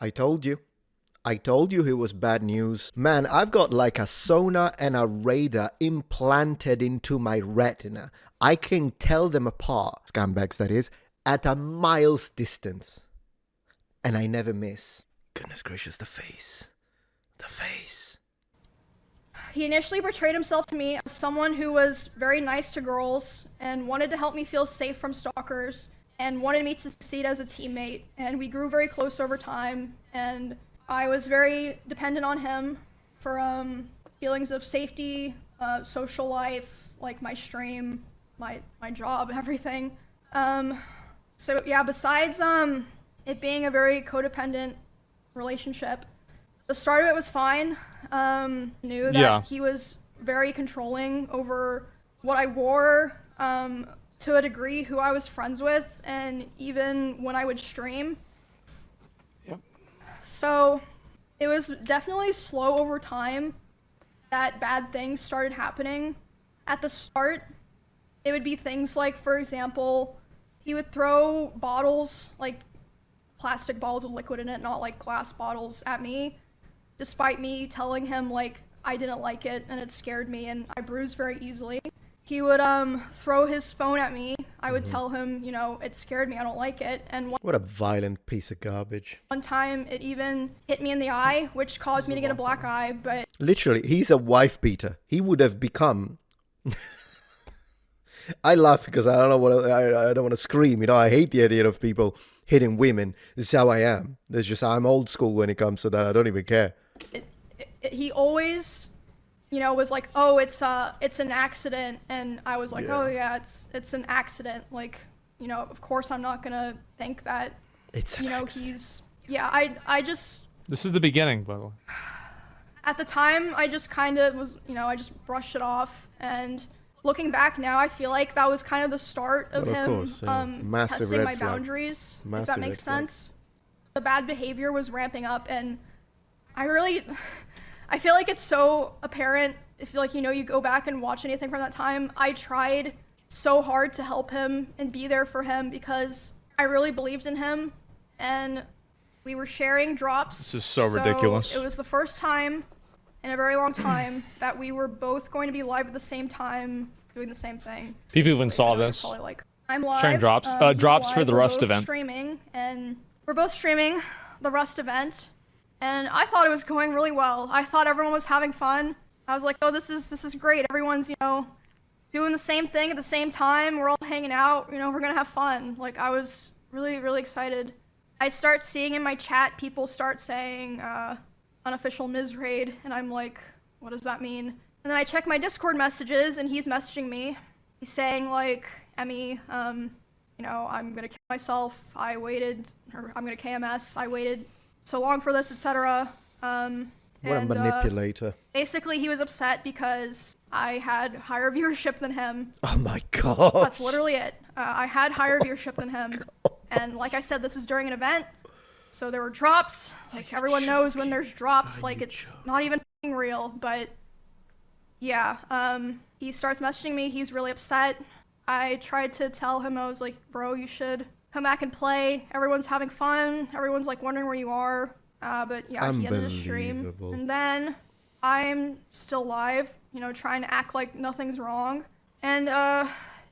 I told you. I told you he was bad news. Man, I've got like a sonar and a radar implanted into my retina. I can tell them apart, scumbags that is, at a mile's distance. And I never miss. Goodness gracious, the face. The face. He initially portrayed himself to me as someone who was very nice to girls and wanted to help me feel safe from stalkers and wanted me to succeed as a teammate. And we grew very close over time, and I was very dependent on him for feelings of safety, social life, like my stream, my job, everything. So yeah, besides it being a very codependent relationship, the start of it was fine. Knew that he was very controlling over what I wore, to a degree, who I was friends with, and even when I would stream. Yep. So it was definitely slow over time that bad things started happening. At the start, it would be things like, for example, he would throw bottles, like plastic bottles with liquid in it, not like glass bottles, at me, despite me telling him like I didn't like it and it scared me and I bruised very easily. He would throw his phone at me. I would tell him, you know, it scared me, I don't like it. And What a violent piece of garbage. one time it even hit me in the eye, which caused me to get a black eye, but Literally, he's a wife beater. He would have become... I laugh because I don't know what I don't want to scream. You know, I hate the idea of people hitting women. This is how I am. It's just I'm old school when it comes to that. I don't even care. he always, you know, was like, oh, it's an accident. And I was like, Yeah. oh yeah, it's an accident. Like, you know, of course I'm not gonna think that, It's an you know, accident. I just, This is the beginning, by the way. at the time, I just kind of was, you know, I just brushed it off. And looking back now, I feel like that was kind of the start of Well, of him course, yeah. Massive testing red my flag. boundaries, if Massive that makes red flag. sense. The bad behavior was ramping up, and I really, I feel like it's so apparent. If like, you know, you go back and watch anything from that time, I tried so hard to help him and be there for him because I really believed in him, and we were sharing drops. This is so ridiculous. It was the first time in a very long time that we were both going to be live at the same time doing the same thing. People even saw Basically, this. probably like, I'm live. Sharing drops. He's Drops for live, the we're Rust both event. Streaming, and we're both streaming the Rust event, and I thought it was going really well. I thought everyone was having fun. I was like, oh, this is great. Everyone's, you know, doing the same thing at the same time. We're all hanging out. You know, we're gonna have fun. Like, I was really, really excited. I start seeing in my chat people start saying unofficial Miz raid, and I'm like, what does that mean? And then I check my Discord messages, and he's messaging me. He's saying like, Emmy, you know, I'm gonna kill myself. I waited, or I'm gonna KMS. I waited so long for this, etc. What a manipulator. Basically, he was upset because I had higher viewership than him. Oh my god. That's literally it. I had higher viewership than him. And like I said, this is during an event, so there were drops. Like, everyone knows when there's drops, like, it's not even f***ing real, but yeah. He starts messaging me, he's really upset. I tried to tell him, I was like, bro, you should come back and play. Everyone's having fun. Everyone's like wondering where you are. But yeah, he ended his stream. Unbelievable. And then I'm still live, you know, trying to act like nothing's wrong. And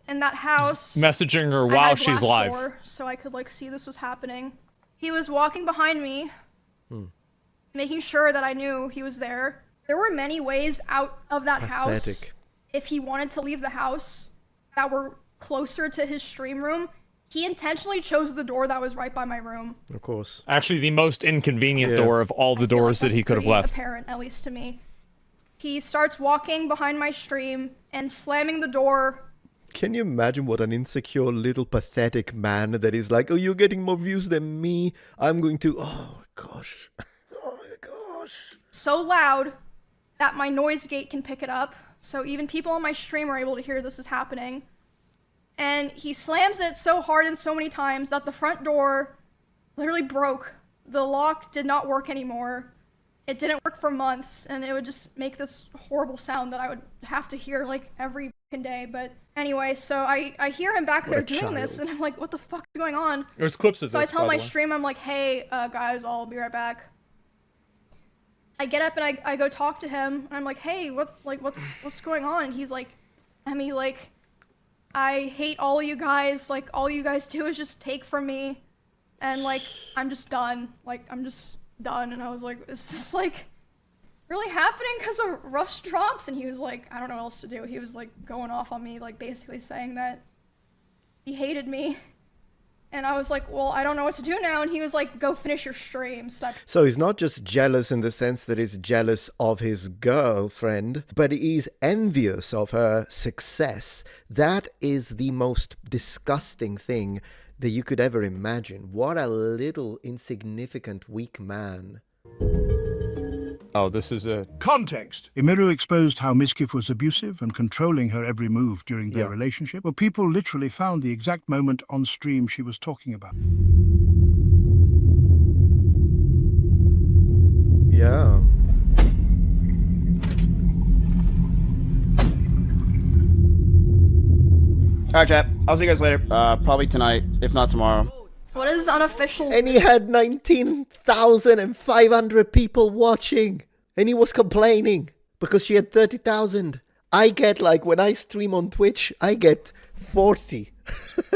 in that house, Messaging her I while had she's glass live. door, so I could like see this was happening. He was walking behind me, making sure that I knew he was there. There were many ways out of that house. Pathetic. If he wanted to leave the house that were closer to his stream room, he intentionally chose the door that was right by my room. Of course. Actually, the most inconvenient Yeah. door of all the I feel doors like that he that's could have pretty left. Apparent, at least to me. He starts walking behind my stream and slamming the door. Can you imagine what an insecure little pathetic man that is like, oh, you're getting more views than me. I'm going to, oh gosh. Oh my gosh. So loud that my noise gate can pick it up, so even people on my stream are able to hear this is happening. And he slams it so hard and so many times that the front door literally broke. The lock did not work anymore. It didn't work for months, and it would just make this horrible sound that I would have to hear like every day. But anyway, so I hear him back there a doing this, child. and I'm like, what the fuck is going on? There's clips of So this, I tell by my the way. stream, I'm like, hey, guys, I'll be right back. I get up and I go talk to him, and I'm like, hey, what's going on? And he's like, Emmy, like, I hate all of you guys. Like, all you guys do is just take from me, and like, I'm just done. Like, I'm just done. And I was like, is this like really happening because of rush drops? And he was like, I don't know what else to do. He was like going off on me, like basically saying that he hated me. And I was like, well, I don't know what to do now. And he was like, go finish your streams. So he's not just jealous in the sense that he's jealous of his girlfriend, but he's envious of her success. That is the most disgusting thing that you could ever imagine. What a little insignificant, weak man. Oh, this is a... Context. Emiru exposed how Mizkif was abusive and controlling her every move during their relationship. Well, people literally found the exact moment on stream she was talking about. Yeah. All right, chat. I'll see you guys later. Probably tonight, if not tomorrow. What is unofficial? And he had 19,500 people watching. And he was complaining because she had 30,000. I get, like, when I stream on Twitch, I get 40.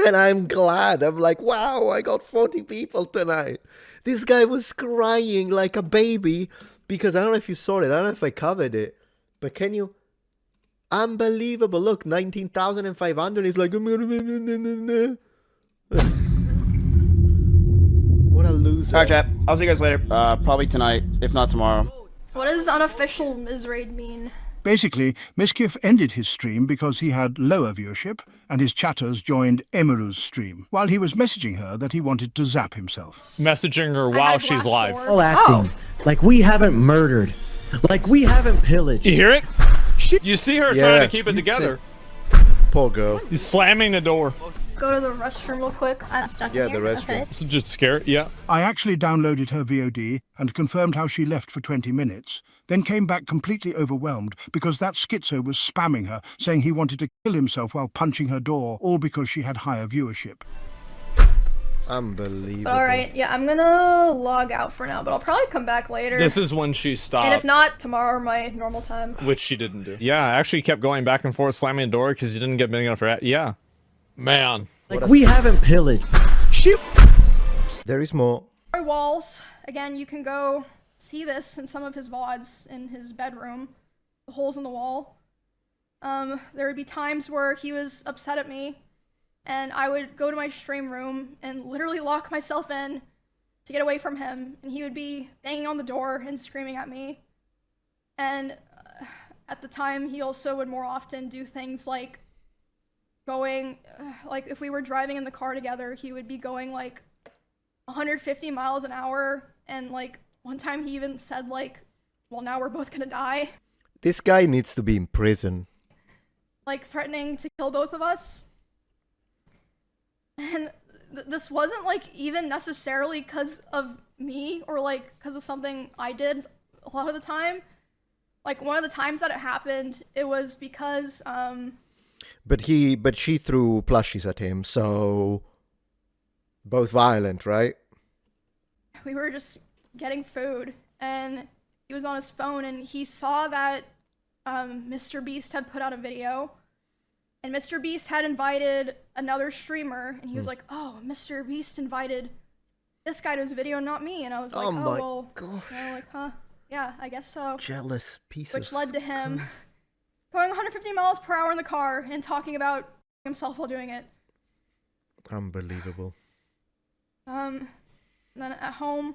And I'm glad. I'm like, wow, I got 40 people tonight. This guy was crying like a baby because I don't know if you saw it. I don't know if I covered it. But can you... Unbelievable. Look, 19,500. He's like... What a loser. All right, chat. I'll see you guys later. Probably tonight, if not tomorrow. What does unofficial Mizraid mean? Basically, Mizkif ended his stream because he had lower viewership, and his chatters joined Emiru's stream, while he was messaging her that he wanted to zap himself. Messaging her I while had she's Glassdoor. live. All acting like we haven't murdered, like we haven't pillaged. You hear it? You see her Yeah. trying to keep it together. Poor girl. He's slamming the door. Go to the restroom real quick. I'm stuck Yeah, in the here. restroom. Okay. It's just scary. Yeah. I actually downloaded her VOD and confirmed how she left for 20 minutes, then came back completely overwhelmed because that schizo was spamming her, saying he wanted to kill himself while punching her door, all because she had higher viewership. Unbelievable. Alright, yeah, I'm gonna log out for now, but I'll probably come back later. This is when she and if stopped, not, tomorrow my normal time. which she didn't do. Yeah, I actually kept going back and forth, slamming the door because you didn't get big enough for that. Yeah. Man. Like we haven't pillaged. There is more. My walls, again, you can go see this in some of his VODs in his bedroom. The holes in the wall. There would be times where he was upset at me, and I would go to my stream room and literally lock myself in to get away from him, and he would be banging on the door and screaming at me. And at the time, he also would more often do things like going, like if we were driving in the car together, he would be going like 150 miles an hour, and like one time he even said like, well, now we're both gonna die. This guy needs to be in prison. Like threatening to kill both of us. And this wasn't like even necessarily because of me or like because of something I did a lot of the time. Like one of the times that it happened, it was because But she threw plushies at him, so both violent, right? we were just getting food, and he was on his phone, and he saw that Mr. Beast had put out a video, and Mr. Beast had invited another streamer, and he was like, oh, Mr. Beast invited this guy to his video, not me. And I was like, Oh oh, my well, gosh. you know, like, huh, yeah, I guess so. Jealous piece Which of... led to him going 150 miles per hour in the car and talking about himself while doing it. Unbelievable. Then at home,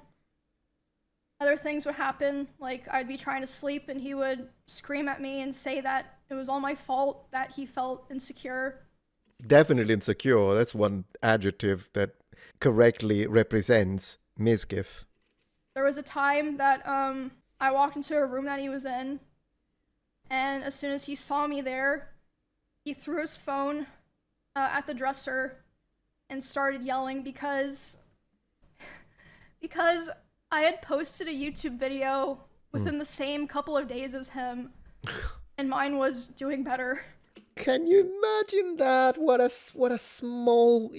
other things would happen, like I'd be trying to sleep and he would scream at me and say that it was all my fault, that he felt insecure. Definitely insecure. That's one adjective that correctly represents Mizkif. There was a time that I walked into a room that he was in, and as soon as he saw me there, he threw his phone at the dresser and started yelling because I had posted a YouTube video within the same couple of days as him, and mine was doing better. Can you imagine that? What a small...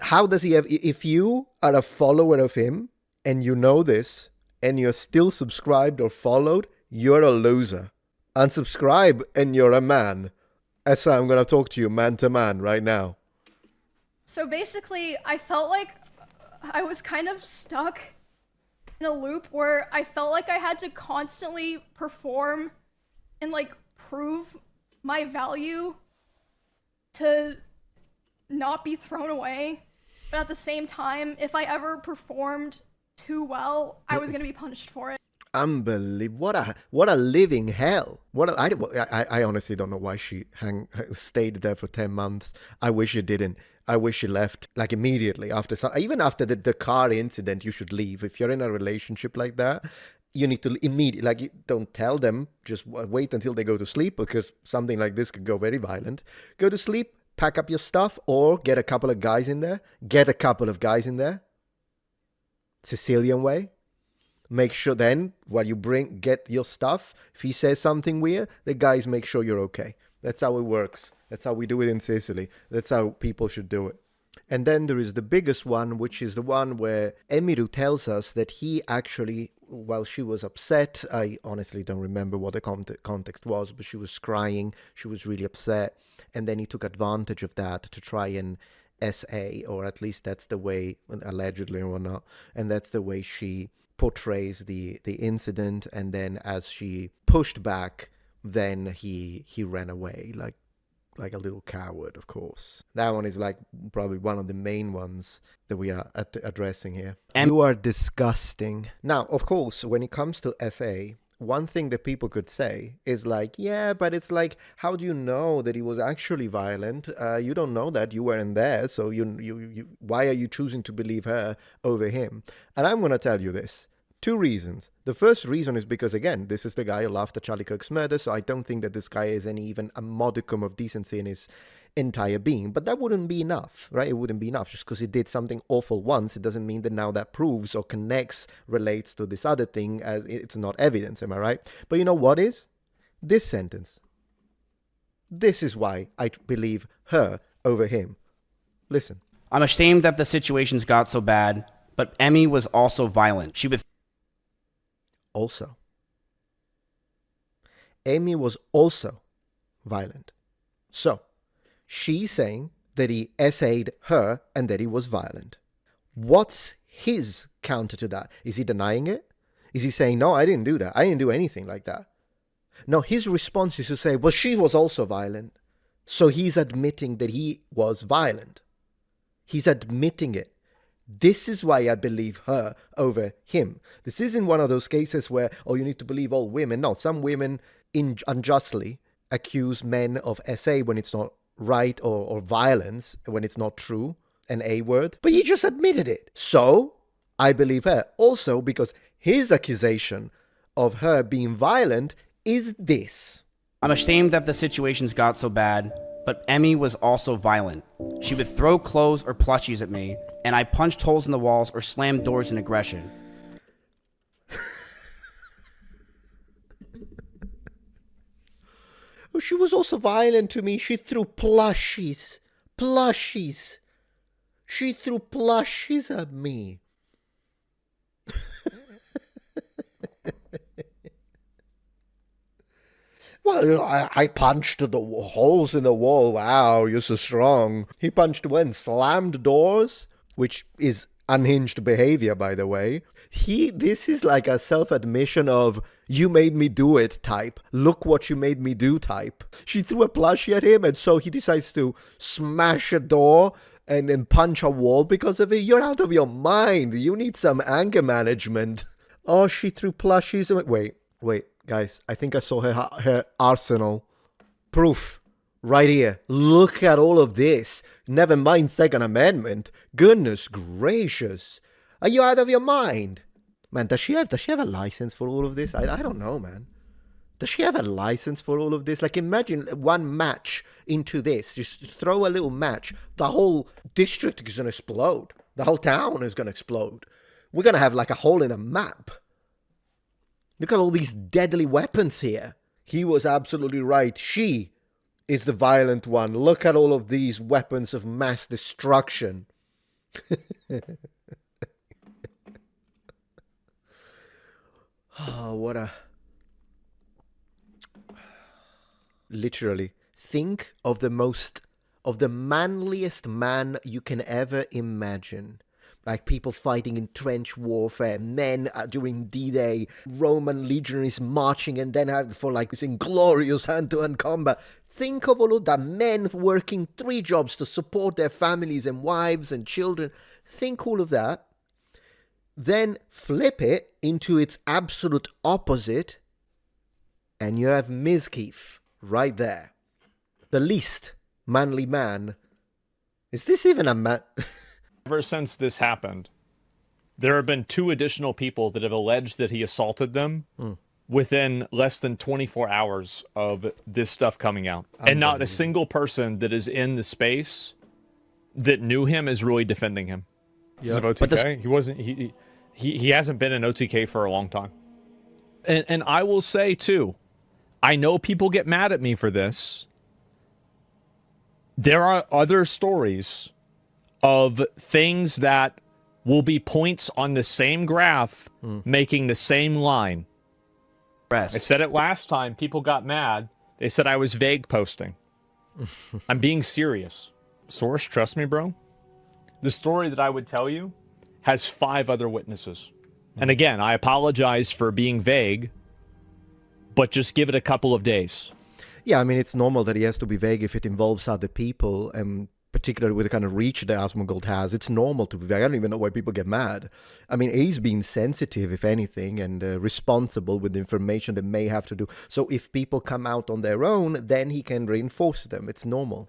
How does he have... If you are a follower of him, and you know this, and you're still subscribed or followed, you're a loser. Unsubscribe and you're a man. That's how I'm going to talk to you man to man right now. So basically, I felt like I was kind of stuck in a loop where I felt like I had to constantly perform and like prove my value to not be thrown away. But at the same time, if I ever performed too well, I was going to be punished for it. Unbelievable. What a living hell. I honestly don't know why she stayed there for 10 months. I wish she didn't. I wish she left like immediately after even after the car incident. You should leave. If you're in a relationship like that, you need to immediately, like, you don't tell them, just wait until they go to sleep, because something like this could go very violent. Go to sleep, pack up your stuff, or get a couple of guys in there. Sicilian way. Make sure then, while you get your stuff, if he says something weird, the guys make sure you're okay. That's how it works. That's how we do it in Sicily. That's how people should do it. And then there is the biggest one, which is the one where Emiru tells us that he actually, while she was upset, I honestly don't remember what the context was, but she was crying, she was really upset, and then he took advantage of that to try and SA, or at least that's the way, allegedly or not, and that's the way she portrays the incident. And then as she pushed back, then he ran away like a little coward, of course. That one is like probably one of the main ones that we are addressing here. You are disgusting. Now, of course, when it comes to SA, one thing that people could say is like, yeah, but it's like, how do you know that he was actually violent? You don't know that. You weren't there. So you why are you choosing to believe her over him? And I'm going to tell you this. 2 reasons. The first reason is because, again, this is the guy who laughed at Charlie Kirk's murder, so I don't think that this guy has even a modicum of decency in his entire being. But that wouldn't be enough, right? It wouldn't be enough. Just because he did something awful once, it doesn't mean that now that proves or connects, relates to this other thing, as it's not evidence, am I right? But you know what is? This sentence. This is why I believe her over him. Listen. I'm ashamed that the situations got so bad, but Emmy was also violent. She would... Also, Amy was also violent. So, she's saying that he SA'd her and that he was violent. What's his counter to that? Is he denying it? Is he saying, no, I didn't do that. I didn't do anything like that. No, his response is to say, well, she was also violent. So he's admitting that he was violent. He's admitting it. This is why I believe her over him. This isn't one of those cases where, oh, you need to believe all women. No, some women unjustly accuse men of SA when it's not right, or violence when it's not true, an A word. But he just admitted it. So I believe her. Also because his accusation of her being violent is this. I'm ashamed that the situations got so bad, but Emmy was also violent. She would throw clothes or plushies at me, and I punched holes in the walls or slammed doors in aggression. Oh, she was also violent to me. She threw plushies. She threw plushies at me. Well, I punched the holes in the wall. Wow, you're so strong. He punched when? Slammed doors? Which is unhinged behavior, by the way. This is like a self-admission of, you made me do it type. Look what you made me do type. She threw a plushie at him, and so he decides to smash a door and then punch a wall because of it. You're out of your mind. You need some anger management. Oh, she threw plushies. Wait, guys. I think I saw her arsenal. Proof. Right here. Look at all of this. Never mind Second Amendment. Goodness gracious. Are you out of your mind? Man, does she have a license for all of this? I don't know, man. Does she have a license for all of this? Like, imagine one match into this. Just throw a little match. The whole district is going to explode. The whole town is going to explode. We're going to have like a hole in a map. Look at all these deadly weapons here. He was absolutely right. She is the violent one. Look at all of these weapons of mass destruction. Oh, what a... Literally, think of the manliest man you can ever imagine. Like people fighting in trench warfare, men during D-Day, Roman legionaries marching and then for like this inglorious hand-to-hand combat. Think of all of that, men working 3 jobs to support their families and wives and children. Think all of that. Then flip it into its absolute opposite, and you have Mizkif right there. The least manly man. Is this even a man? Ever since this happened, there have been 2 additional people that have alleged that he assaulted them within less than 24 hours of this stuff coming out. And not a single person that is in the space that knew him is really defending him. This is of OTK. He wasn't. He hasn't been in OTK for a long time. And I will say too, I know people get mad at me for this. There are other stories of things that will be points on the same graph making the same line. I said it last time. People got mad. They said I was vague posting. I'm being serious. Source, trust me, bro. The story that I would tell you has 5 other witnesses. And again, I apologize for being vague, but just give it a couple of days. Yeah, I mean, it's normal that he has to be vague if it involves other people, and particularly with the kind of reach that Asmongold has. It's normal to be vague. I don't even know why people get mad. I mean, he's being sensitive, if anything, and responsible with the information that may have to do. So if people come out on their own, then he can reinforce them. It's normal.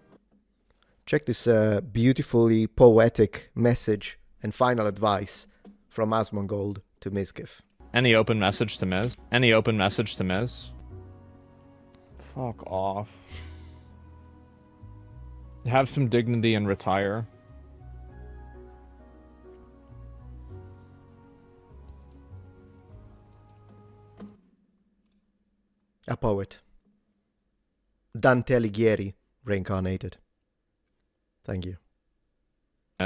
Check this beautifully poetic message and final advice from Asmongold to Mizkif. Any open message to Miz? Any open message to Miz? Fuck off. Have some dignity and retire. A poet. Dante Alighieri reincarnated. Thank you.